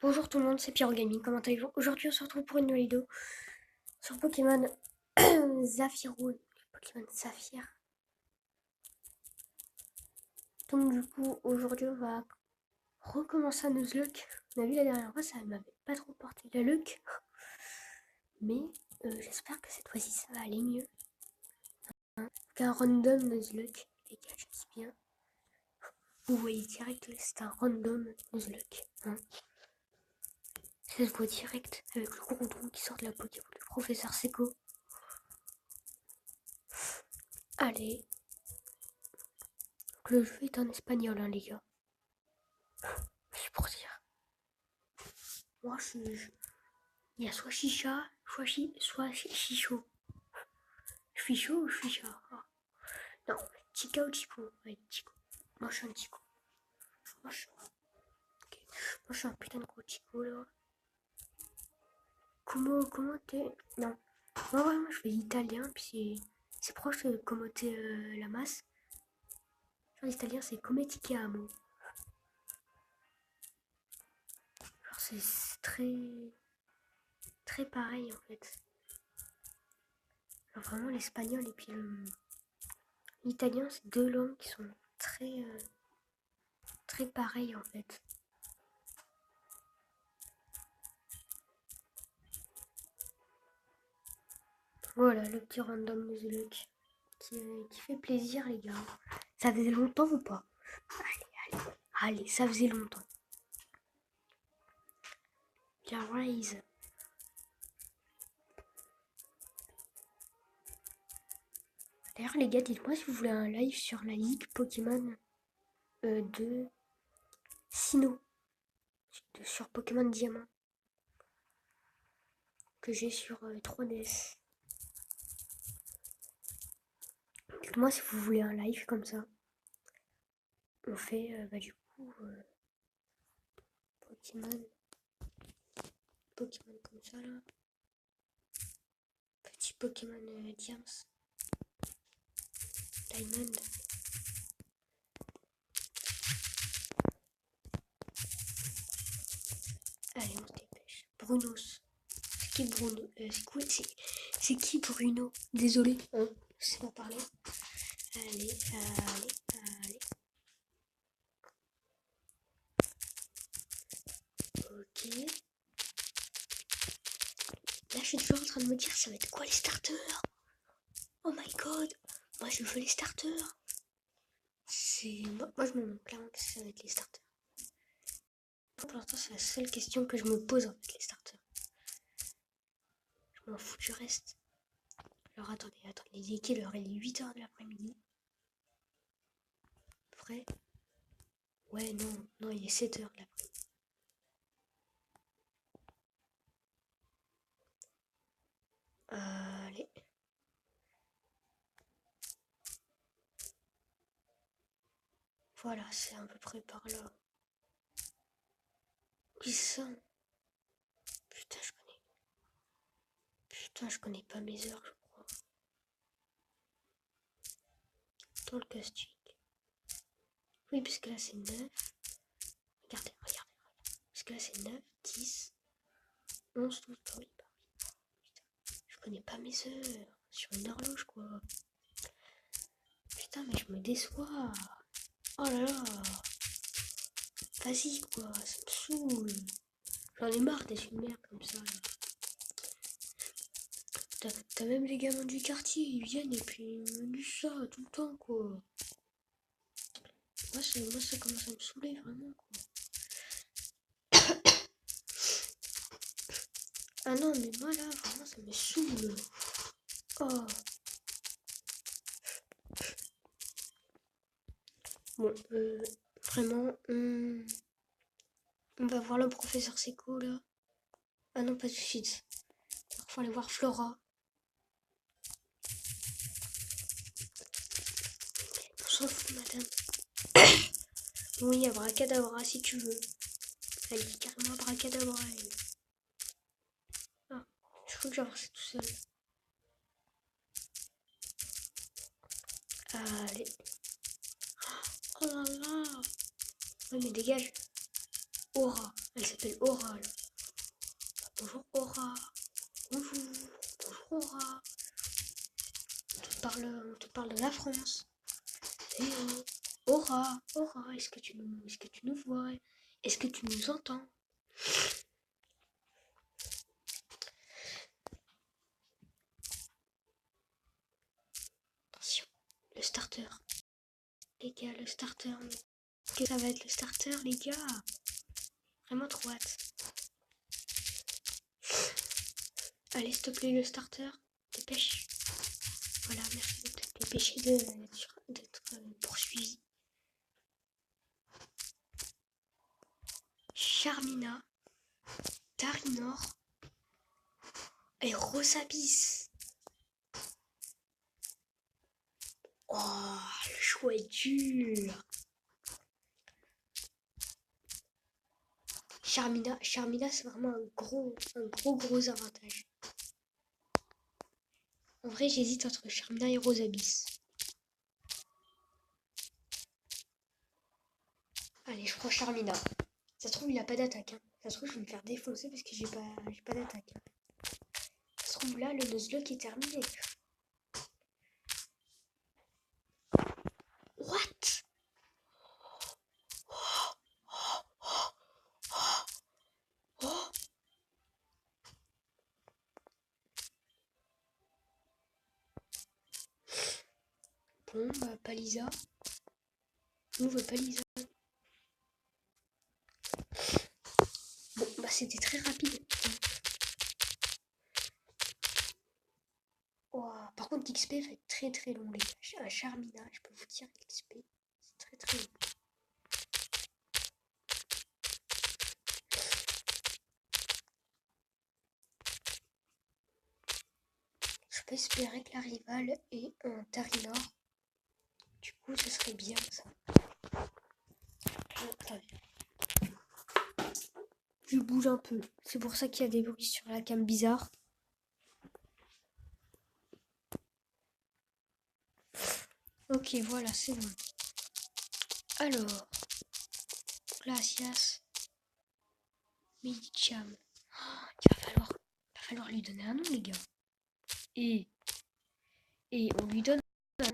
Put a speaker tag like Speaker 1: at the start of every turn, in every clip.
Speaker 1: Bonjour tout le monde, c'est Pierre Gaming, comment allez-vous? Aujourd'hui on se retrouve pour une nouvelle vidéo sur Pokémon Zafiro, Pokémon Saphir. Donc du coup aujourd'hui on va recommencer à Nuzlocke. On a vu la dernière fois, ça m'avait pas trop porté la luck. Mais j'espère que cette fois-ci ça va aller mieux. Un random Nuzlocke, les gars, je dis bien. Vous voyez direct, c'est un random Nuzlocke. Hein. Ça se voit direct avec le gros tronc qui sort de la Pokéball du professeur Seco. Allez. Donc le jeu est en espagnol, hein, les gars. C'est pour dire. Moi, il y a soit chicha, soit chicho. Je suis chaud ou je suis chat? Non, chica ou chico? Ouais, chico. Moi, je suis un chico. Moi, okay. Moi, je suis un putain de gros chico, là. Comment t'es? Non. Moi, vraiment, je fais l'italien, puis c'est proche de comment t'es la masse. Genre, l'italien, c'est come ti chiamo. Genre, c'est très pareil, en fait. Genre, vraiment, l'espagnol et puis l'italien, c'est deux langues qui sont très pareilles, en fait. Voilà, le petit random Nuzlocke qui fait plaisir, les gars. Ça faisait longtemps ou pas? Allez, ça faisait longtemps. Rise. D'ailleurs, les gars, dites-moi si vous voulez un live sur la ligue Pokémon de Sinnoh, sur Pokémon Diamant, que j'ai sur 3DS. Dites-moi si vous voulez un live comme ça. On fait, du coup, Pokémon comme ça, là. Petit Pokémon Diams. Diamond. Allez, on se dépêche. Brunos. C'est qui Bruno? C'est qui Bruno? Désolé, hein, je sais pas parler. Allez. Ok. Là, je suis toujours en train de me dire, ça va être quoi les starters? Oh my god. Moi, je veux les starters. Moi, je me demande clairement qu'est-ce que ça va être les starters. Pour l'instant, c'est la seule question que je me pose en fait, les starters. Je m'en fous du reste. Alors attendez, il est quelle heure? Il est 8h de l'après-midi. Vrai? Ouais, non, il est 7h de l'après-midi. Allez. Voilà, c'est à peu près par là. Oui, ça. Putain, je connais pas mes heures, je crois. Dans le casting. Oui, parce que là, c'est 9. Regardez. Parce que là, c'est 9, 10, 11, 12. Bah oui. Putain, je connais pas mes heures. Sur une horloge, quoi. Putain, mais je me déçois. Oh là là. Vas-y, quoi. Ça me saoule. J'en ai marre d'être une merde comme ça, là. T'as même les gamins du quartier, ils viennent et puis ils me disent ça tout le temps, quoi. Moi, ça commence à me saouler, vraiment, quoi. Ah non, mais moi, là, vraiment, ça me saoule. Oh. Bon, vraiment, on va voir le professeur Seco, là. Ah non, pas de suite. Il faut aller voir Flora. On s'en fout, madame. Oui, abracadabra, si tu veux. Elle dit carrément abracadabra, elle. Ah, je crois que j'avance tout seul. Allez. Oh là là. Ouais, mais dégage. Aura. Elle s'appelle Aura. Là. Bonjour Aura. Bonjour. Bonjour Aura. On te parle de la France. Et Aura. Aura. Est-ce que tu nous vois? Est-ce que tu nous entends? Attention. Le starter. Les gars, le starter. Que ça va être le starter, les gars. Vraiment trop hâte. Allez, s'il te plaît, le starter. Dépêche. Voilà, merci de te dépêcher d'être poursuivi. Charmina, Tarinor et Rosabis. Oh, le choix est dur. Charmina, c'est vraiment un gros avantage. En vrai, j'hésite entre Charmina et Rosabis. Allez, je prends Charmina. Ça se trouve, il a pas d'attaque. Hein. Ça se trouve, je vais me faire défoncer parce que j'ai pas d'attaque. Ça se trouve, là, le Nuzlocke est terminé. What? Oh. Bon, bah, Palisa. On veut Palisa. Bon, bah, c'était très rapide. Oh, par contre, l'XP va être très très long, les gars. Un Charmina, je peux vous dire, l'XP, c'est très très long. Je peux espérer que la rivale ait un Tarinor. Du coup, ce serait bien ça. Attendez. Je bouge un peu. C'est pour ça qu'il y a des bruits sur la cam bizarre. Ok, voilà, c'est bon. Alors, Glacias, Medicham. Oh, il va falloir lui donner un nom, les gars. Et on lui donne un nom.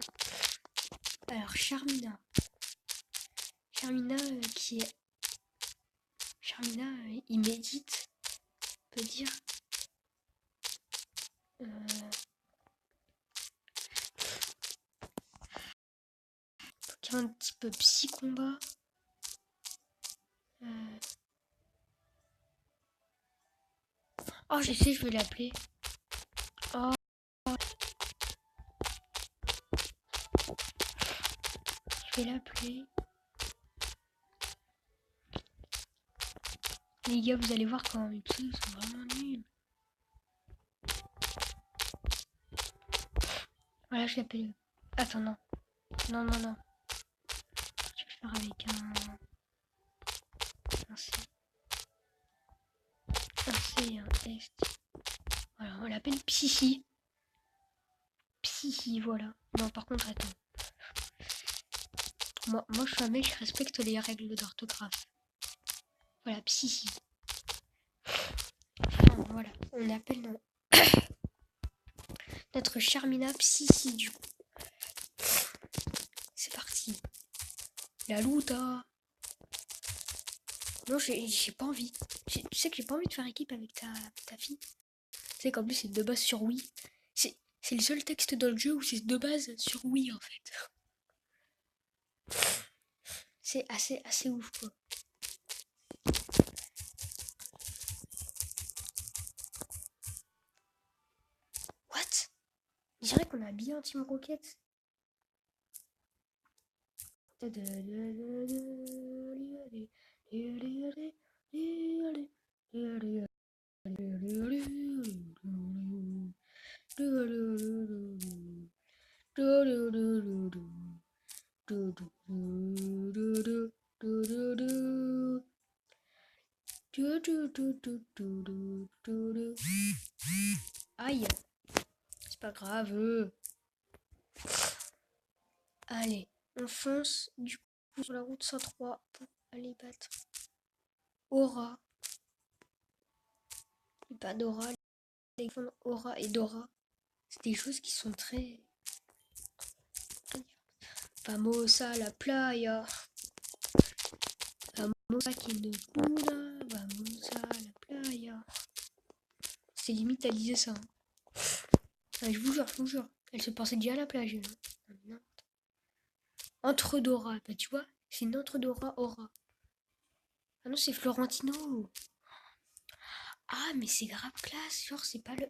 Speaker 1: Alors, Charmina. Charmina qui est... Charmina, il médite. On peut dire... qui a un petit peu psy-combat. Oh, je sais, je vais l'appeler. Oh. Je vais l'appeler. Les gars, vous allez voir quand mes pseudos sont vraiment nuls. Voilà, je l'appelle. Attends, non. Non. Je vais faire avec un C. Un C et un S. Voilà, on l'appelle Psychi. Psychi, voilà. Non, par contre, attends. Moi, je suis un mec, je respecte les règles d'orthographe. Voilà, Psychi. Enfin, voilà, on appelle notre Charmina Psychi, du coup. C'est parti. La Luta. Non, j'ai pas envie. Tu sais que j'ai pas envie de faire équipe avec ta fille. Tu sais qu'en plus, c'est de base sur Wii. C'est le seul texte dans le jeu où c'est de base sur Wii, en fait. C'est assez ouf, quoi. What? Je dirais qu'on a bien un Team Rocket. Aïe, c'est pas grave. Allez, on fonce du coup sur la route 103 pour aller battre Aura. Et pas Dora. Les confondre Aura et Dora. C'est des choses qui sont très... Vamos a la playa. Vamos a Quinocuna. Vamos a la playa. C'est limite, elle disait ça. Hein. Ah, je vous jure. Elle se pensait déjà à la plage. Hein. Entre Dora. Bah, tu vois, c'est une entre Dora Aura. Ah non, c'est Florentino. Ah, mais c'est grave classe. Genre, c'est pas le...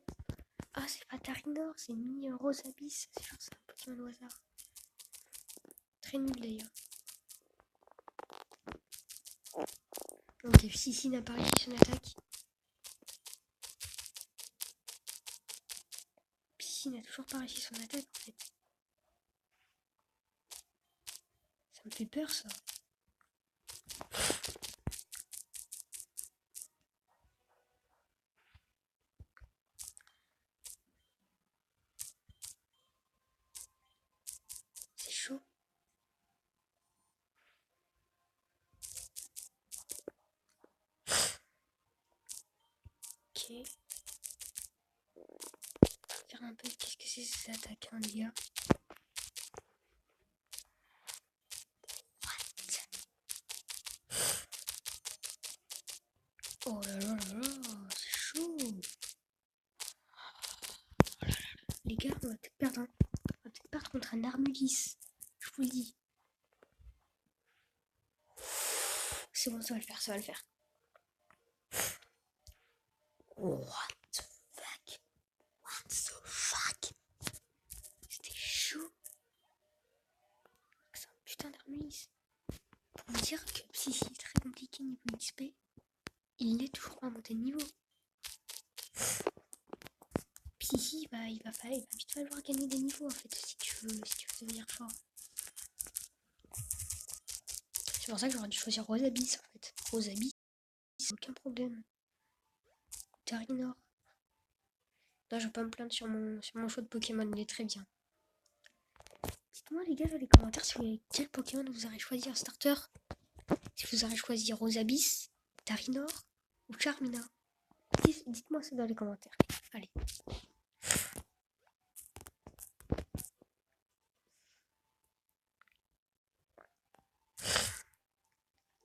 Speaker 1: Ah, c'est pas Tarinor, c'est Mi Rose Abyss. C'est genre, c'est un Pokémon au hasard. Très nul d'ailleurs. Ok, Sissi n'a pas réussi son attaque. Sissi n'a toujours pas réussi son attaque en fait. Ça me fait peur ça. C'est chaud. Ok. Faire un peu. Qu'est-ce que c'est ces attaques, hein, les gars? Oh là là là là, c'est chaud. Oh là là. Les gars, on va peut-être perdre. Hein. On va peut-être perdre contre un Armulis. Je vous le dis. C'est bon, ça va le faire, ça va le faire. What the fuck? What the fuck? C'était chaud. C'est un putain d'Armulis. Pour me dire que si c'est très compliqué niveau XP, il n'est toujours pas monté de niveau. Psy, il va vite falloir gagner des niveaux en fait si tu veux devenir fort. C'est pour ça que j'aurais dû choisir Rose Abyss en fait. Rose Abyss, aucun problème. Tarinor. Non, je vais pas me plaindre sur mon choix de Pokémon, il est très bien. Dites-moi les gars dans les commentaires si vous avez quel Pokémon vous aurez choisi en starter. Si vous aurez choisi Rose Abyss, Tarinor ou Charmina. Dites-moi ça dans les commentaires. Allez.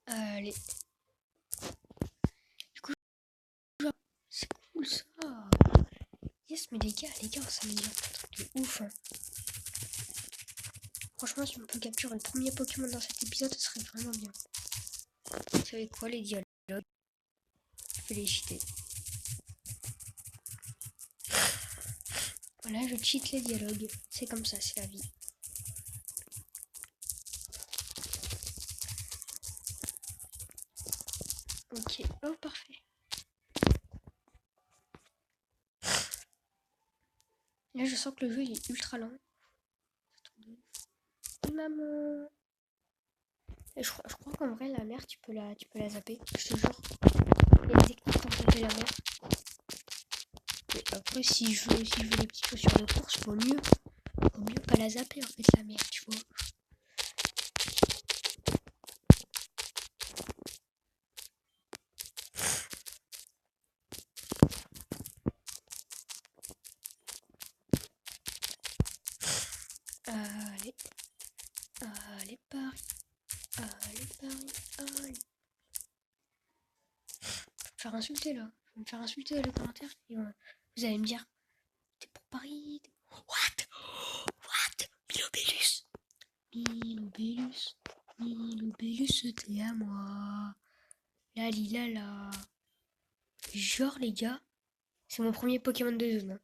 Speaker 1: Allez. Du coup, c'est cool ça. Yes, mais les gars, on s'améliore de ouf. Hein. Franchement, si on peut capturer le premier Pokémon dans cet épisode, ce serait vraiment bien. Vous savez quoi, les dialogues? Je vais les cheater. Voilà, je cheat les dialogues. C'est comme ça, c'est la vie. Ok, oh parfait. Là, je sens que le jeu il est ultra lent. Maman. Et je crois qu'en vrai, la mer, tu peux la zapper. Je te jure. Il y a des techniques pour zapper la mer. Mais après, si je veux les petites chaussures de course, vaut mieux pas la zapper en fait, la mer, tu vois. Allez. Allez, Paris. Allez, Paris. Allez. Je vais me faire insulter là. Je vais me faire insulter dans les commentaires. Et vous allez me dire, t'es pour Paris. What? Milobellus. Milobellus, c'était à moi. La. Genre, les gars, c'est mon premier Pokémon de zone. Hein.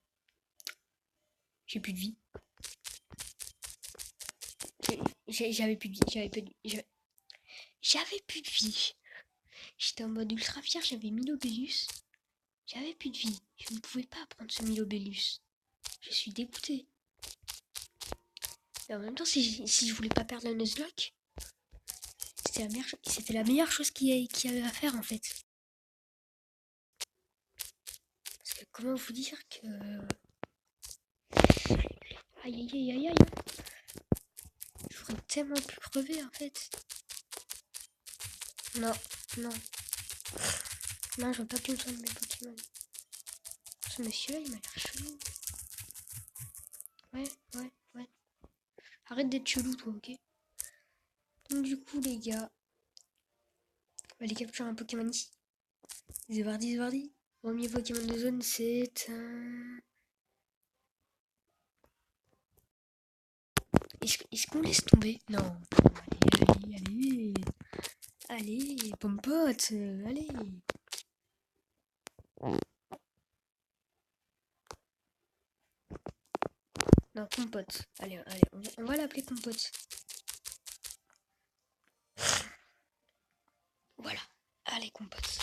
Speaker 1: J'ai plus de vie. J'avais plus de vie. J'avais plus de vie. J'étais en mode ultra fier, j'avais Milobellus. J'avais plus de vie. Je ne pouvais pas prendre ce Milobellus. Je suis dégoûté. Et en même temps, si je voulais pas perdre la Nuzlocke, c'était la meilleure chose qu'il y avait à faire en fait. Parce que comment vous dire que... Aïe. J'aurais tellement pu crever en fait. Non. Non, je veux pas plus besoin de mes Pokémon. Ce monsieur-là, il m'a l'air chelou. Ouais. Arrête d'être chelou, toi, ok? Donc, du coup, les gars, on va aller capturer un Pokémon ici. Zvardi. Premier Pokémon de zone, c'est un... Est-ce qu'on laisse tomber? Non. Allez, pompote, allez. Non, compote. Allez, on va l'appeler compote. Voilà. Allez, compote.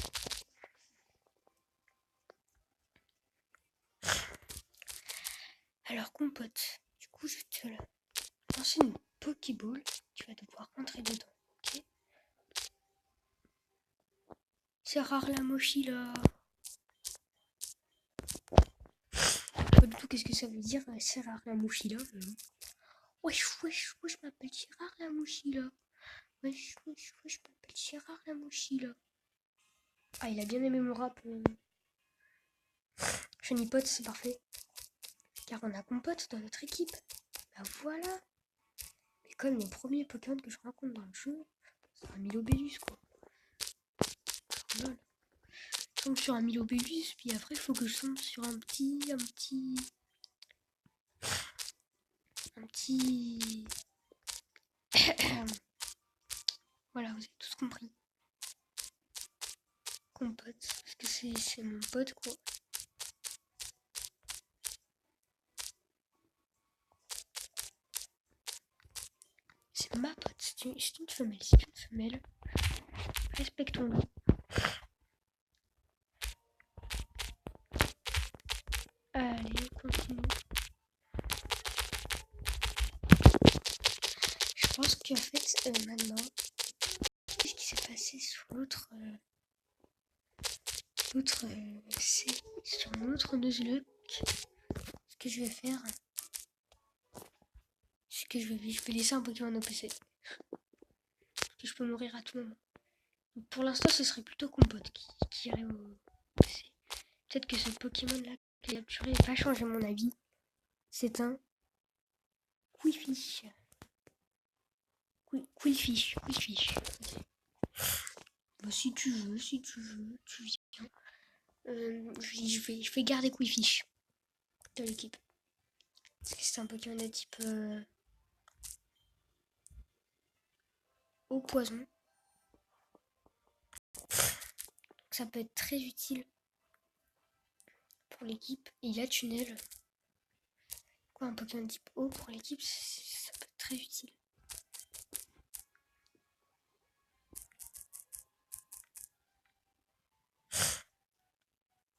Speaker 1: Alors, compote. Du coup, je te lancer une Pokéball. Tu vas devoir rentrer dedans, ok? C'est rare la mochila. Pas du tout qu'est-ce que ça veut dire, c'est rare la mochila. Wesh, je m'appelle Gérard la mochila. Wesh, je m'appelle Gérard la mochila. Ah, il a bien aimé mon rap. Chenipote, c'est parfait. Car on a compote dans notre équipe. Bah voilà. Mais comme les premiers Pokémon que je rencontre dans le jeu, c'est un Milobellus quoi. Lol. Je tombe sur un Milobellus, puis après il faut que je tombe sur un petit. Voilà, vous avez tous compris. Compote, parce que c'est mon pote quoi. C'est ma pote, c'est une femelle, Respectons-le. Allez, continue. Je pense qu'en fait, maintenant, qu'est-ce qui s'est passé sur l'autre... c'est sur l'autre Nuzlocke. Ce que je vais faire, c'est que je vais laisser un Pokémon au PC. Parce que je peux mourir à tout moment. Donc pour l'instant, ce serait plutôt Compote qui irait au PC. Peut-être que ce Pokémon-là que j'ai capturé va changer mon avis. C'est un Qwilfish. Qwilfish. Okay. Bah, si tu veux, tu viens. Je vais garder Qwilfish de l'équipe. Parce que c'est un Pokémon de type au poison. Ça peut être très utile pour l'équipe. Et il a tunnel. Quoi, un Pokémon type eau pour l'équipe, ça peut être très utile.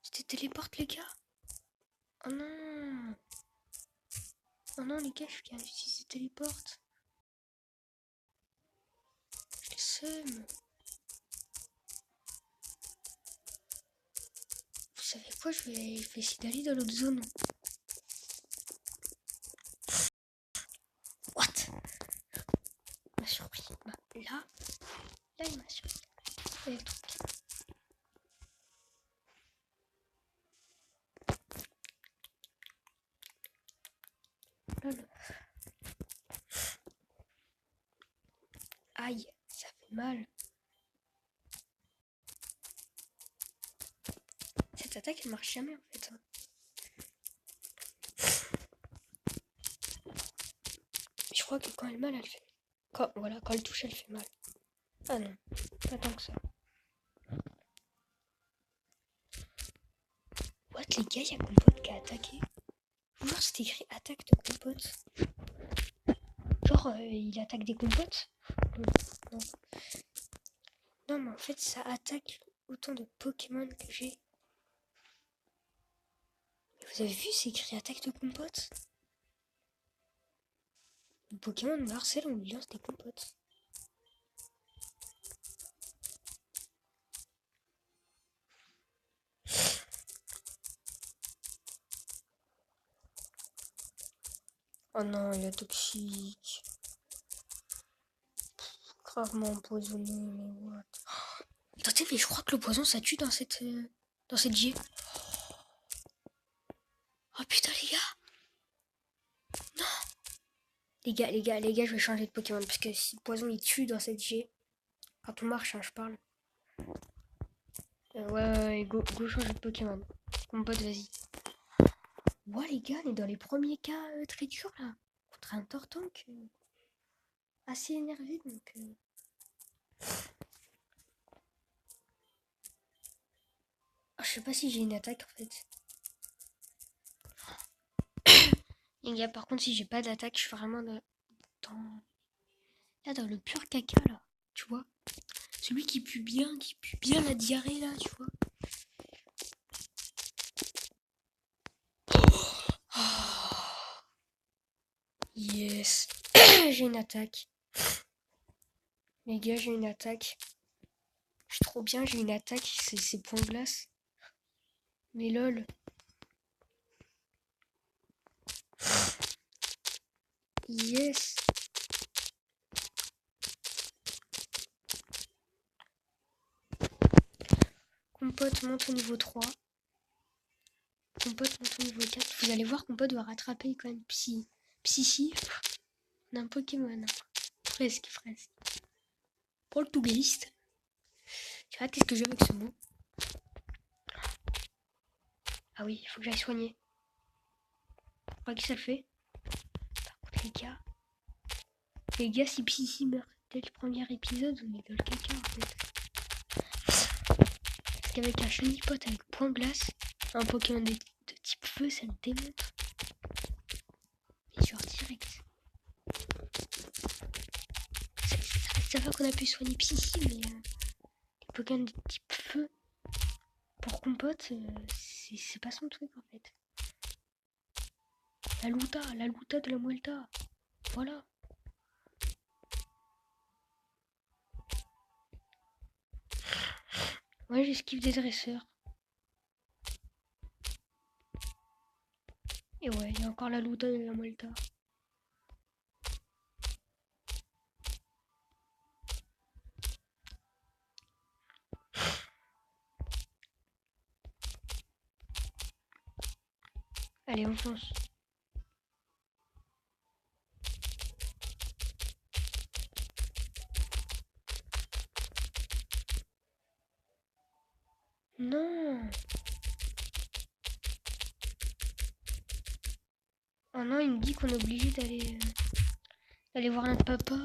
Speaker 1: C'était téléporte les gars. Oh non. Oh non les gars, je viens d'utiliser téléporte. Je les seum. Vous savez quoi, je vais essayer d'aller dans l'autre zone. What? Il m'a surpris. Bah, là, il m'a surpris. Et le truc. Lol. Aïe, ça fait mal. Cette attaque, elle marche jamais en fait. Je crois que quand elle mal, elle fait. Quand elle touche, elle fait mal. Ah non, pas tant que ça. What les gars, il y a Compote qui a attaqué. Genre c'est écrit attaque de Compote. Genre il attaque des compotes. Non. Non mais en fait ça attaque autant de Pokémon que j'ai. Vous avez vu, c'est écrit attaque de compote. Le Pokémon me harcèle, on lui lance des compotes. Oh non, il est toxique. Gravement empoisonné, mais what? Attendez, mais je crois que le poison ça tue dans cette G. Oh putain les gars. Non. Les gars, je vais changer de Pokémon parce que si le poison il tue dans cette G, quand on marche, hein, je parle. Ouais, go changer de Pokémon. Mon pote, vas-y. Ouais les gars, on est dans les premiers cas très durs là. Contre un Tortank assez énervé donc. Oh, je sais pas si j'ai une attaque en fait. Les gars, par contre, si j'ai pas d'attaque, je suis vraiment dans... Là, dans le pur caca là. Tu vois? Celui qui pue bien la diarrhée là, tu vois? Oh, yes. J'ai une attaque. Les gars, j'ai une attaque. Je suis trop bien, j'ai une attaque. C'est point glace. Mais lol. Yes. Compote monte au niveau 3. Compote monte au niveau 4. Vous allez voir, Compote doit rattraper quand même Psychi d'un Pokémon. Presque. Poltergeist. Tu vois, qu'est-ce que j'ai avec ce mot? Ah oui, il faut que j'aille soigner. Je crois que ça le fait. Par contre, les gars, si Psychi meurt dès le premier épisode, on est dans le caca en fait. Parce qu'avec un shiny pot avec point glace, un Pokémon de type feu, ça le démonte. Et genre direct. Ça va qu'on a pu soigner Psychi, mais les Pokémon de type feu, pour Compote, c'est pas son truc en fait. La Luta de la Muelta. Voilà. Ouais, j'esquive des dresseurs. Et ouais, il y a encore la Luta de la Muelta. Allez, on fonce. Non. Oh non, il me dit qu'on est obligé d'aller voir notre papa.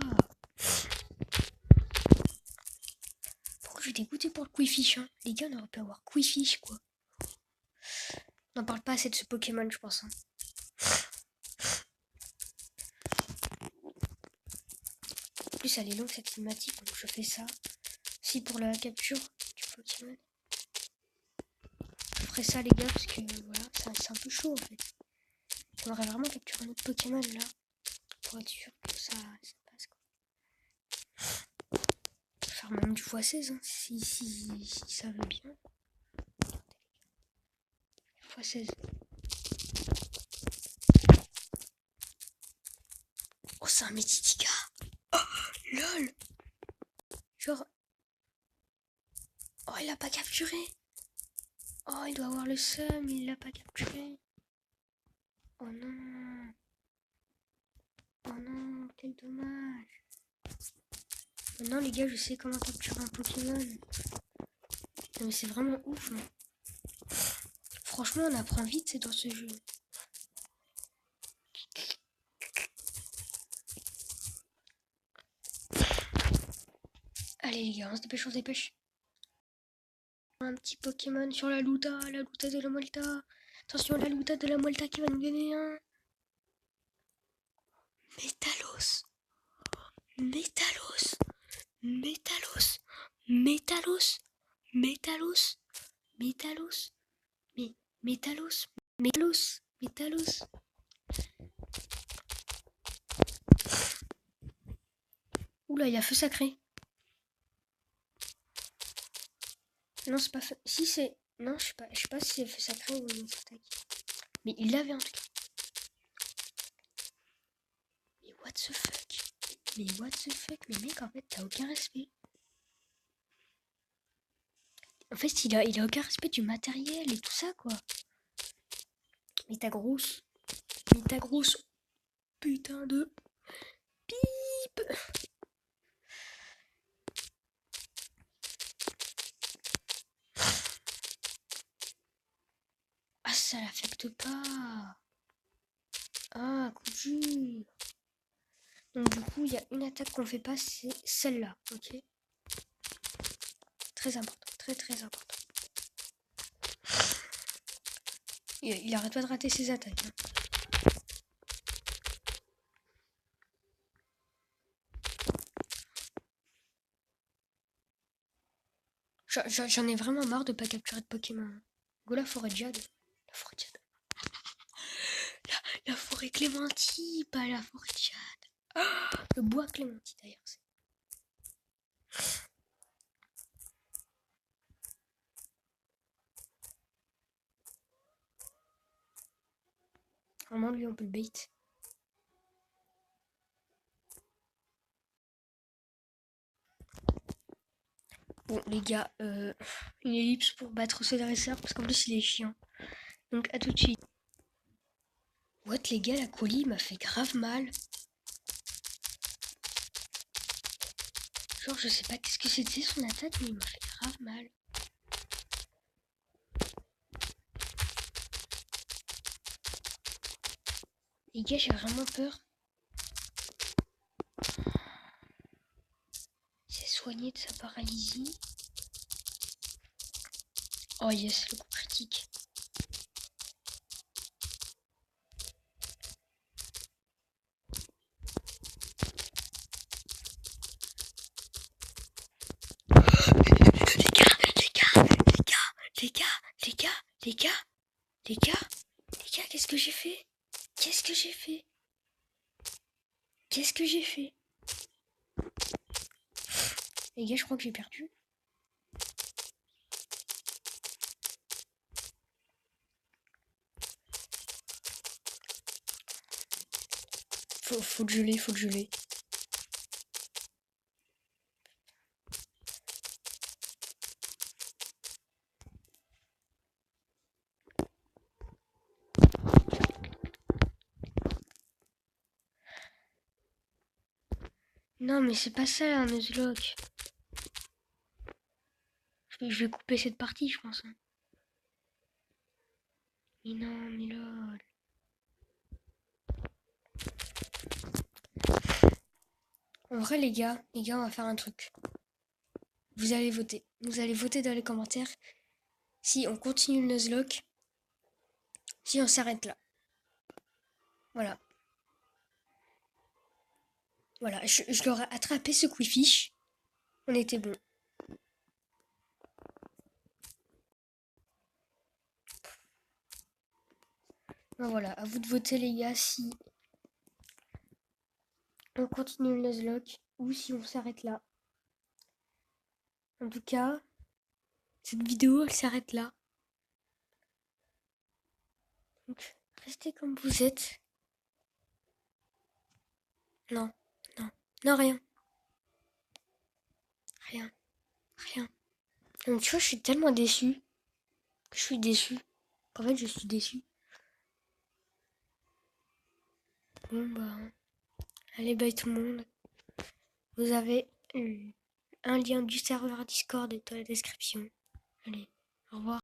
Speaker 1: Pourquoi je suis dégoûté pour le Quifish, hein? Les gars, on aurait pu avoir Quifish, quoi. On n'en parle pas assez de ce Pokémon, je pense. Hein. En plus, elle est longue, cette cinématique, donc je fais ça. Si pour la capture du Pokémon. Je ferai ça, les gars, parce que, voilà, c'est un peu chaud, en fait. J'aimerais vraiment capturer un autre Pokémon, là. Pour être sûr que ça passe, quoi. Faire même du x16, hein, si ça veut bien. x16. Oh, c'est un Métitica. Oh, lol. Genre... Oh, il l'a pas capturé. Oh, il doit avoir le seum, il l'a pas capturé. Oh non. Oh non, quel dommage. Maintenant, les gars, je sais comment capturer un Pokémon. Non, mais c'est vraiment ouf. Hein. Franchement, on apprend vite, c'est dans ce jeu. Allez, les gars, on se dépêche. Un petit Pokémon sur la Luta de la Molta. Attention, la Luta de la Molta qui va nous donner un... Métalos. Métalos. Métalos. Métalos. Métalos. Métalos. Métalos. Métalos. Métalos. Oula, il y a feu sacré. Non, c'est pas feu. Si c'est... Non, je sais pas si c'est feu sacré ou une autre attaque. Mais il l'avait en tout cas. Mais what the fuck? Mais what the fuck? Mais mec, en fait, t'as aucun respect. En fait, il a aucun respect du matériel et tout ça, quoi. Mais ta grosse. Mais ta grosse. Putain de. Bip. Ah, ça l'affecte pas. Ah, coup dur. Donc, du coup, il y a une attaque qu'on fait pas, c'est celle-là, ok? Très important, très très important. Il arrête pas de rater ses attaques. Hein. J'en ai vraiment marre de pas capturer de Pokémon. Go la forêt de Jade. La forêt de Jade. La forêt Clémentine, pas la forêt de Jade. Oh, le bois Clémentine d'ailleurs. Vraiment, lui, on peut le bait. Bon, les gars, une ellipse pour battre ce dresseur parce qu'en plus, il est chiant. Donc, à tout de suite. What, les gars, la colis m'a fait grave mal. Genre, je sais pas qu'est-ce que c'était son attaque, mais il m'a fait grave mal. Les gars, j'ai vraiment peur. C'est soigné de sa paralysie. Oh yes, le coup critique. Les gars, les gars, les gars, les gars, les gars, qu'est-ce que j'ai fait? Qu'est-ce que j'ai fait? Qu'est-ce que j'ai fait? Les gars, je crois que j'ai perdu. Faut le geler, faut le geler. Non, mais c'est pas ça, un Nuzlocke. Je vais couper cette partie, je pense. Hein. Mais non, mais lol. En vrai, les gars, on va faire un truc. Vous allez voter. Vous allez voter dans les commentaires si on continue le Nuzlocke, si on s'arrête là. Voilà. Voilà, je l'aurais attrapé ce Quifish. On était bon. Ben voilà, à vous de voter les gars si on continue le Nuzlocke ou si on s'arrête là. En tout cas, cette vidéo elle s'arrête là. Donc, restez comme vous êtes. Non, non, non, rien. Rien, rien. Donc, tu vois, je suis tellement déçue que je suis déçue. En fait, je suis déçue. Bon, bah, allez, bye tout le monde. Vous avez un lien du serveur Discord dans la description. Allez, au revoir.